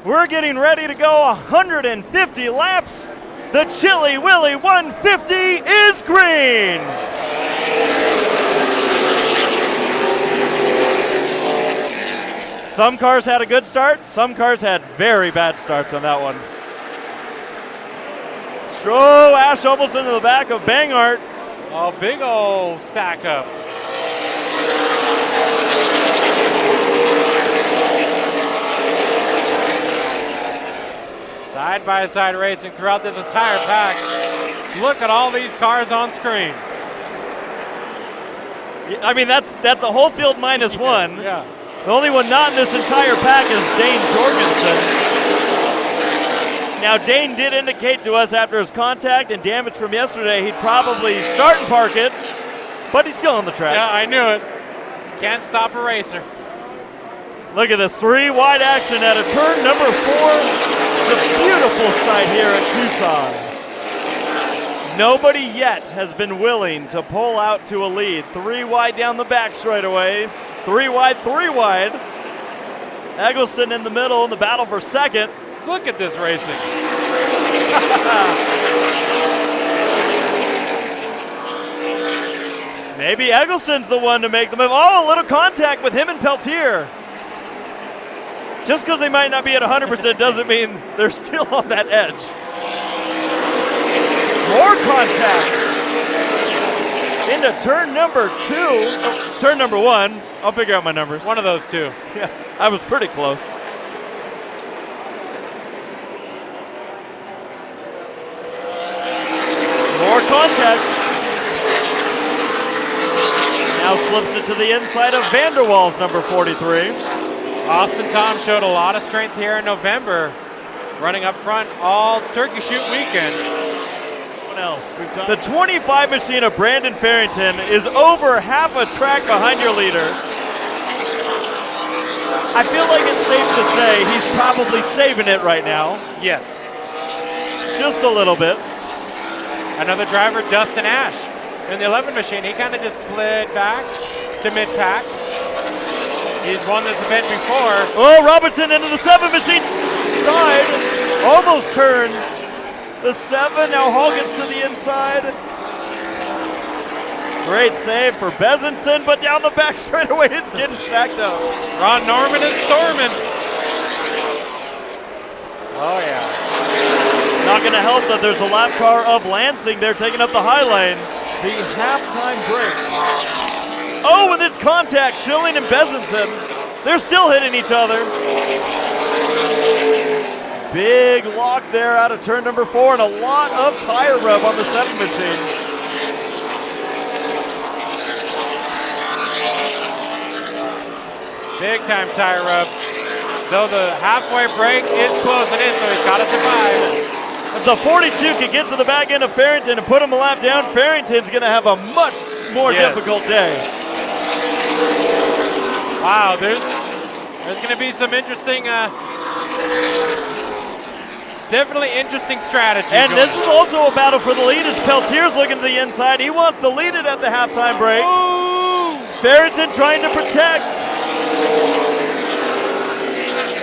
We're getting ready to go 150 laps. The Chili Willy 150 is green. Some cars had a good start. Some cars had very bad starts on that one. Ash almost into the back of Bangart. Oh, big old stack up. Side-by-side racing throughout this entire pack. Look at all these cars on screen. I mean, that's the whole field minus one. Yeah. The only one not in this entire pack is Dane Jorgensen. Now, Dane did indicate to us after his contact and damage from yesterday he'd probably start and park it, but he's still on the track. Yeah, I knew it. Can't stop a racer. Look at this 3-wide action at a turn number 4. It's a beautiful sight here at Tucson. Nobody yet has been willing to pull out to a lead. 3 wide down the back straightaway. 3 wide, 3 wide. Eggleston in the middle in the battle for second. Look at this racing. Maybe Eggleston's the one to make the move. Oh, a little contact with him and Peltier. Just because they might not be at 100% doesn't mean they're still on that edge. More contact into turn number 2. Turn number 1. I'll figure out my numbers. One of those two. Yeah, I was pretty close. More contact. Now slips it to the inside of Vanderwaal's number 43. Austin Tom showed a lot of strength here in November, running up front all Turkey Shoot weekend. What else? The 25 machine of Brandon Farrington is over half a track behind your leader. I feel like it's safe to say he's probably saving it right now. Yes. Just a little bit. Another driver, Dustin Ash, in the 11 machine. He kind of just slid back to mid-pack. He's won this event before. Oh, Robertson into the 7 machine side. Almost turns. The 7, now Hall gets to the inside. Great save for Bezenson, but down the back straightaway, it's getting stacked up. Ron Norman is storming. Oh, yeah. Not going to help that there's a lap car of Lansing there taking up the high lane. The halftime break. Oh, with its contact, Schilling and Bezenson. They're still hitting each other. Big lock there out of turn number 4 and a lot of tire rub on the 7 machine. Big time tire rub. Though the halfway break is closing in, so he's got to survive. If the 42 can get to the back end of Farrington and put him a lap down, Farrington's going to have a much more difficult day. Wow, there's going to be some interesting, definitely interesting strategy. And this is also a battle for the lead as Peltier's looking to the inside. He wants to lead it at the halftime break. Ooh. Farrington trying to protect.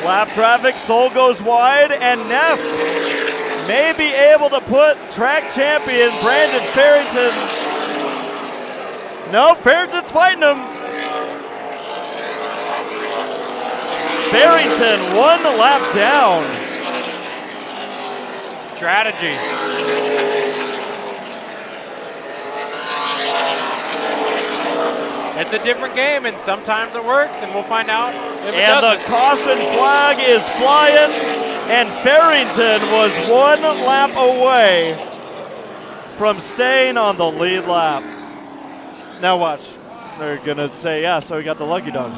Lap traffic, Soul goes wide, and Neff may be able to put track champion Brandon Farrington. No, Farrington's fighting him. Farrington 1 lap down. Strategy. It's a different game, and sometimes it works, and we'll find out if it doesn't. The caution flag is flying, and Farrington was 1 lap away from staying on the lead lap. Now watch. They're going to say, yeah, so he got the lucky dog.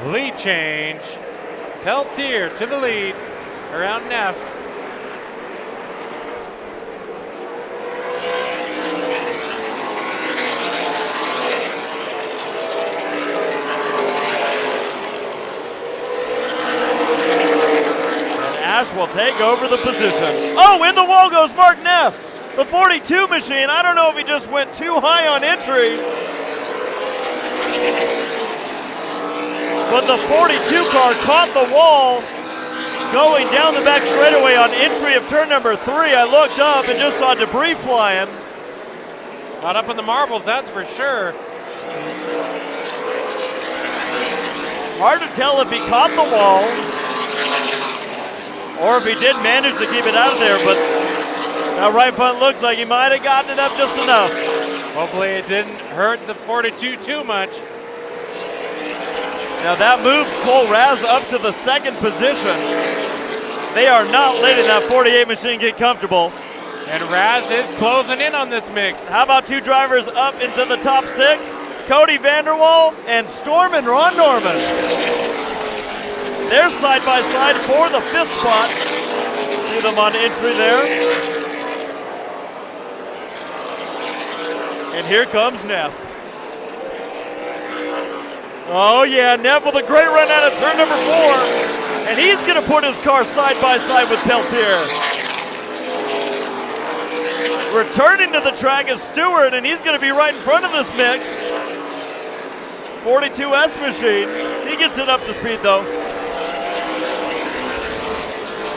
Lead change. Peltier to the lead around Neff. And Ash will take over the position. Oh, in the wall goes Mark Neff. The 42 machine, I don't know if he just went too high on entry, but the 42 car caught the wall going down the back straightaway on entry of turn number 3. I looked up and just saw debris flying. Got up in the marbles, that's for sure. Hard to tell if he caught the wall or if he did manage to keep it out of there, but that right front looks like he might have gotten it up just enough. Hopefully it didn't hurt the 42 too much. Now that moves Cole Raz up to the 2nd position. They are not letting that 48 machine get comfortable. And Raz is closing in on this mix. How about 2 drivers up into the top 6? Cody Vanderwall and Storm and Ron Norman. They're side by side for the 5th spot. See them on entry there. And here comes Neff. Oh yeah, Neff with a great run out of turn number 4. And he's gonna put his car side by side with Peltier. Returning to the track is Stewart, and he's gonna be right in front of this mix. 42S machine, he gets it up to speed though.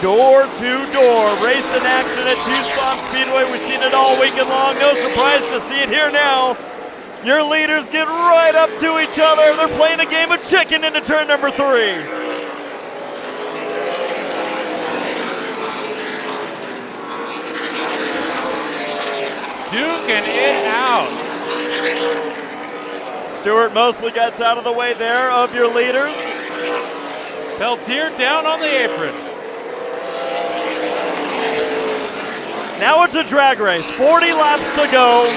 Door to door, racing action at Tucson Speedway. We've seen it all weekend long, no surprise to see it here now. Your leaders get right up to each other. They're playing a game of chicken into turn number 3. Duking it out. Stewart mostly gets out of the way there of your leaders. Peltier down on the apron. Now it's a drag race, 40 laps to go.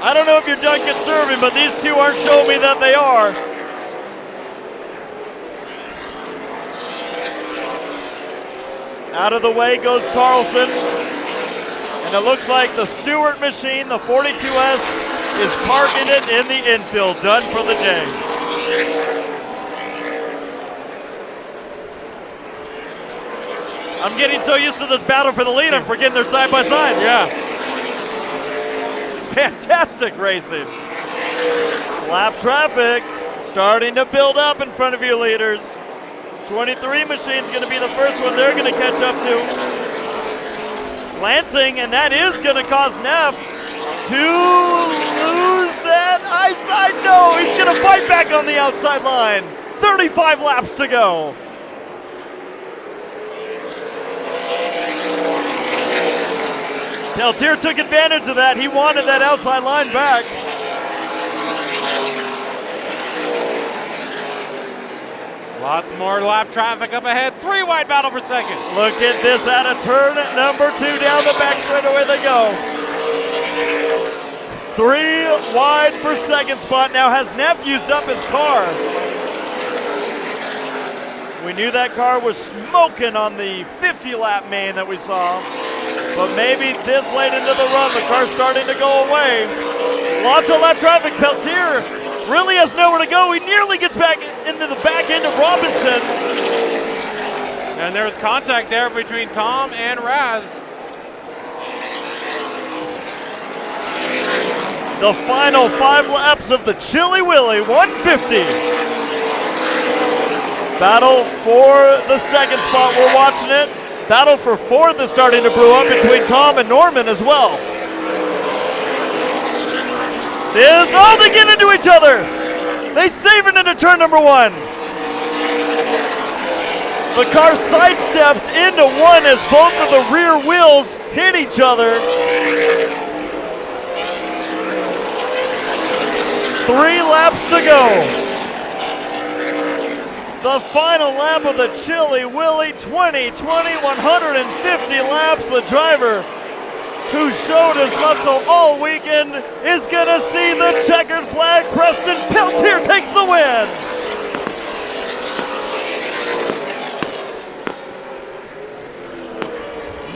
I don't know if you're done conserving, but these two aren't showing me that they are. Out of the way goes Carlson. And it looks like the Stewart machine, the 42S, is parking it in the infield, done for the day. I'm getting so used to this battle for the lead, I'm forgetting they're side by side. Yeah. Fantastic racing. Lap traffic starting to build up in front of your leaders. 23 machine's going to be the first one they're going to catch up to. Lancing, and that is going to cause Neff to lose that eyesight. No, he's going to fight back on the outside line. 35 laps to go. Peltier took advantage of that. He wanted that outside line back. Lots more lap traffic up ahead. 3 wide battle for second. Look at this out of turn number 2. Down the back straightaway they go. 3 wide for second spot. Now has Neff used up his car? We knew that car was smoking on the 50-lap main that we saw. But maybe this late into the run, the car's starting to go away. Lots of lap traffic. Peltier really has nowhere to go. He nearly gets back into the back end of Robinson. And there's contact there between Tom and Raz. The final 5 laps of the Chili Willy 150. Battle for the second spot. We're watching it. Battle for 4th is starting to brew up between Tom and Norman as well. They get into each other. They save it into turn number 1. The car sidestepped into 1 as both of the rear wheels hit each other. 3 laps to go. The final lap of the Chili Willy 2020, 150 laps. The driver who showed his muscle all weekend is going to see the checkered flag. Preston Peltier takes the win.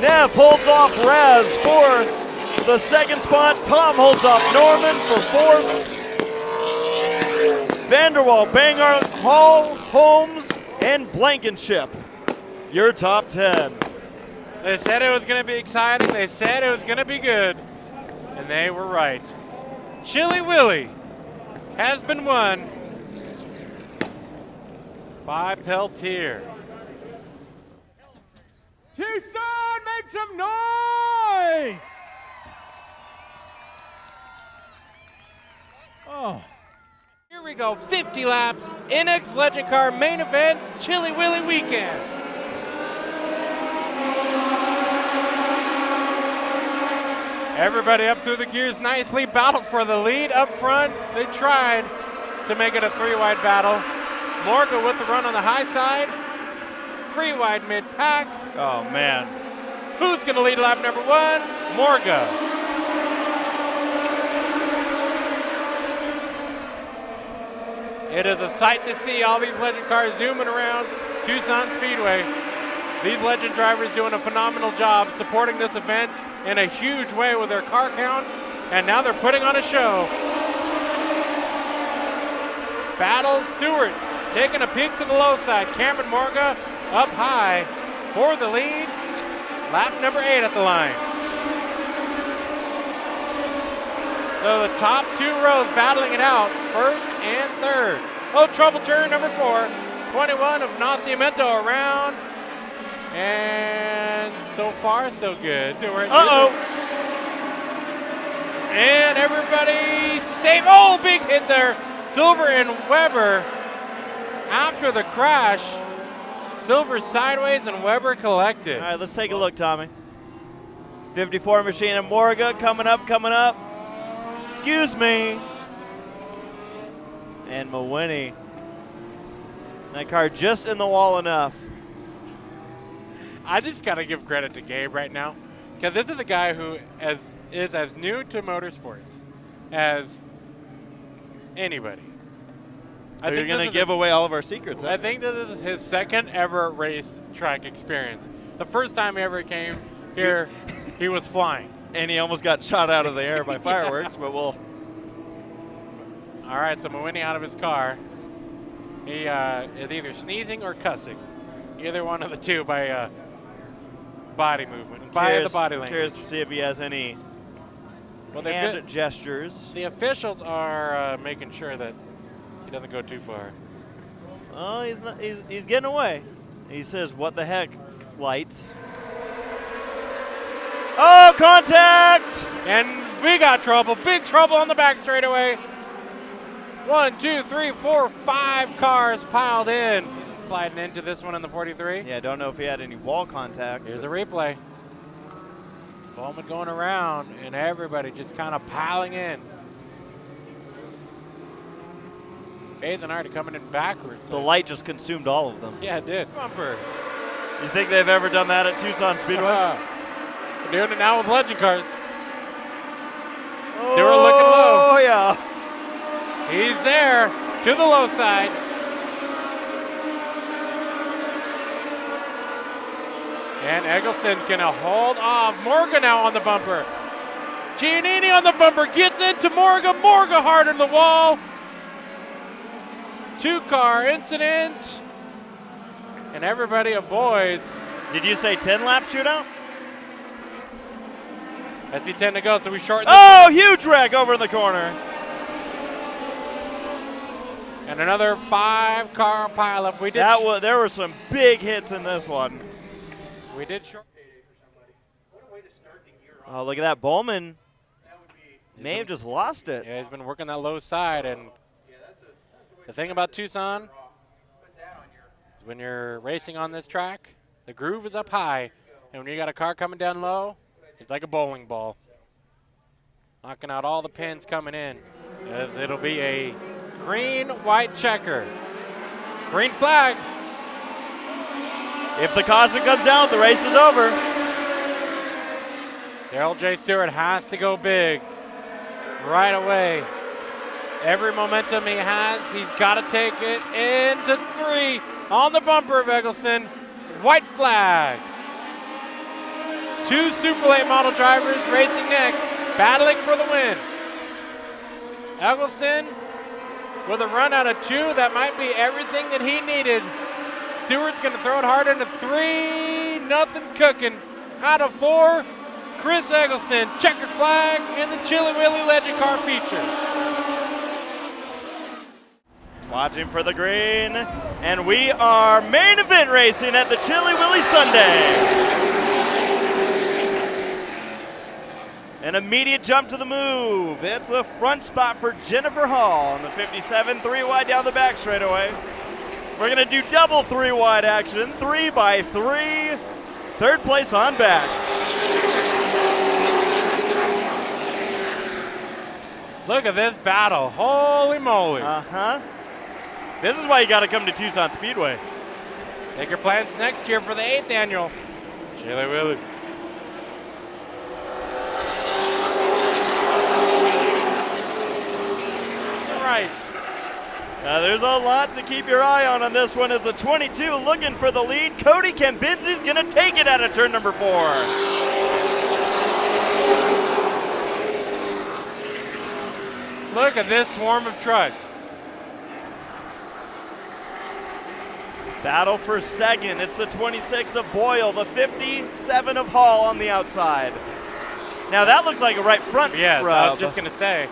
Neff holds off Raz for the second spot. Tom holds off Norman for 4th. Vanderwall, Bangor, Hall, Holmes, and Blankenship, your top 10. They said it was going to be exciting. They said it was going to be good. And they were right. Chilly Willy has been won by Peltier. Tucson, make some noise! Oh. Here we go, 50 laps, NX Legend Car main event, Chilly Willy weekend. Everybody up through the gears nicely, battled for the lead up front. They tried to make it a 3-wide battle. Morga with the run on the high side, 3-wide mid-pack. Oh, man. Who's gonna lead lap number 1? Morga. It is a sight to see all these Legend cars zooming around Tucson Speedway. These Legend drivers doing a phenomenal job supporting this event in a huge way with their car count, and now they're putting on a show. Battle Stewart taking a peek to the low side. Cameron Morga up high for the lead. Lap number 8 at the line. So the top 2 rows battling it out, first and third. Oh, trouble turn number 4. 21 of Nascimento around. And so far, so good. Uh-oh. And everybody safe. Oh, big hit there. Silver and Weber after the crash. Silver sideways and Weber collected. All right, let's take a look, Tommy. 54 machine and Morga coming up. Excuse me. And Mawini. That car just in the wall enough. I just got to give credit to Gabe right now, because this is a guy who is as new to motorsports as anybody. You're going to give away all of our secrets. I think this is his second ever race track experience. The first time he ever came here, he was flying. And he almost got shot out of the air by fireworks, but we'll... All right, so Mawini out of his car. He is either sneezing or cussing. Either one of the two by body movement, by the body language. Curious to see if he has any hand gestures. The officials are making sure that he doesn't go too far. Oh, he's not. He's getting away. He says, "What the heck, lights?" Oh, contact! And we got trouble. Big trouble on the back straightaway. 1, 2, 3, 4, 5 cars piled in. Sliding into this one in the 43. Yeah, don't know if he had any wall contact. Here's a replay. Bowman going around and everybody just kind of piling in. Bazanardi coming in backwards. The light just consumed all of them. Yeah, it did. Bumper. You think they've ever done that at Tucson Speedway? They're doing it now with Legend cars. Stewart looking low. Oh, yeah. He's there to the low side. And Eggleston can hold off. Morga now on the bumper. Giannini on the bumper, gets into Morga. Morga hard on the wall. 2-car incident. And everybody avoids. Did you say 10-lap shootout? I see 10 to go, so we shorten. Oh, huge wreck over in the corner. And another 5-car pileup. There were some big hits in this one. We did short. Oh, look at that. Bowman may have just lost it. Yeah, he's been working that low side. And the thing about Tucson is when you're racing on this track, the groove is up high. And when you got a car coming down low, it's like a bowling ball. Knocking out all the pins coming in, as it'll be a green-white checker. Green flag. If the caution comes out, the race is over. Daryl J. Stewart has to go big right away. Every momentum he has, he's got to take it into 3 on the bumper of Eggleston. White flag. 2 Super Late model drivers racing next, battling for the win. Eggleston with a run out of 2, that might be everything that he needed. Stewart's going to throw it hard into 3, nothing cooking. out of 4. Chris Eggleston, checkered flag in the Chili Willy Legend Car feature. Watching for the green, and we are main event racing at the Chili Willy Sunday. An immediate jump to the move. It's the front spot for Jennifer Hall on the 57, 3 wide down the back straightaway. We're gonna do double 3 wide action, 3 by 3. Third place on back. Look at this battle, holy moly. This is why you gotta come to Tucson Speedway. Make your plans next year for the 8th annual Chili Willy. Right. Now there's a lot to keep your eye on this one as the 22 looking for the lead. Cody Kambinski's gonna take it out of turn number 4. Look at this swarm of trucks. Battle for second. It's the 26 of Boyle, the 57 of Hall on the outside. Now that looks like a right front Yes, rub. I was just gonna say.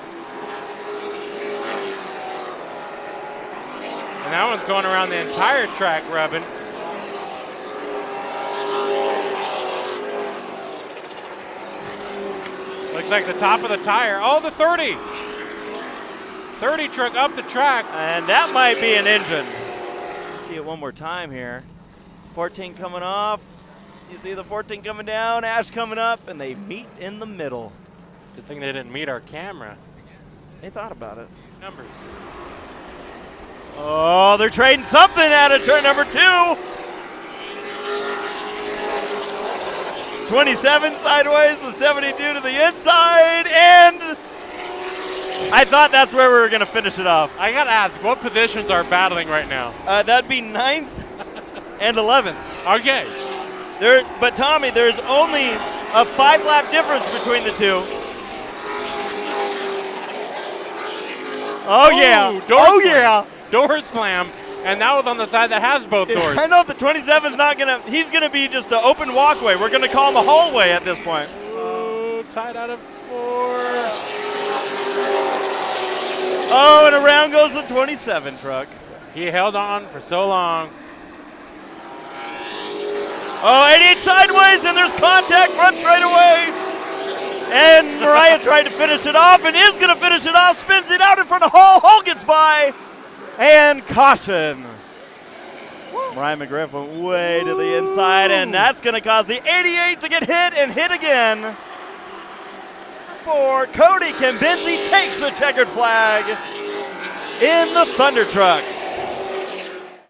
And that one's going around the entire track rubbing. Looks like the top of the tire. Oh, the 30. 30 truck up the track. And that might be an engine. Let's see it one more time here. 14 coming off. You see the 14 coming down, Ash coming up, and they meet in the middle. Good thing they didn't meet our camera. They thought about it. Numbers. Oh, they're trading something out of turn number 2. 27 sideways, the 72 to the inside, and I thought that's where we were going to finish it off. I got to ask, what positions are battling right now? That'd be 9th and 11th. Okay. But Tommy, there's only a 5-lap difference between the two. Oh, yeah. Door slam. Door slam. And that was on the side that has both doors. I know the 27's not going to, he's going to be just an open walkway. We're going to call him a hallway at this point. Oh, tied out of 4. Oh, and around goes the 27 truck. He held on for so long. Oh, 88 sideways, and there's contact front straightaway. And Mariah tried to finish it off and is going to finish it off. Spins it out in front of Hall. Hall gets by. And caution. Mariah McGriff went way to the inside, and that's going to cause the 88 to get hit and hit again. For Cody Kambinski takes the checkered flag in the Thunder Trucks.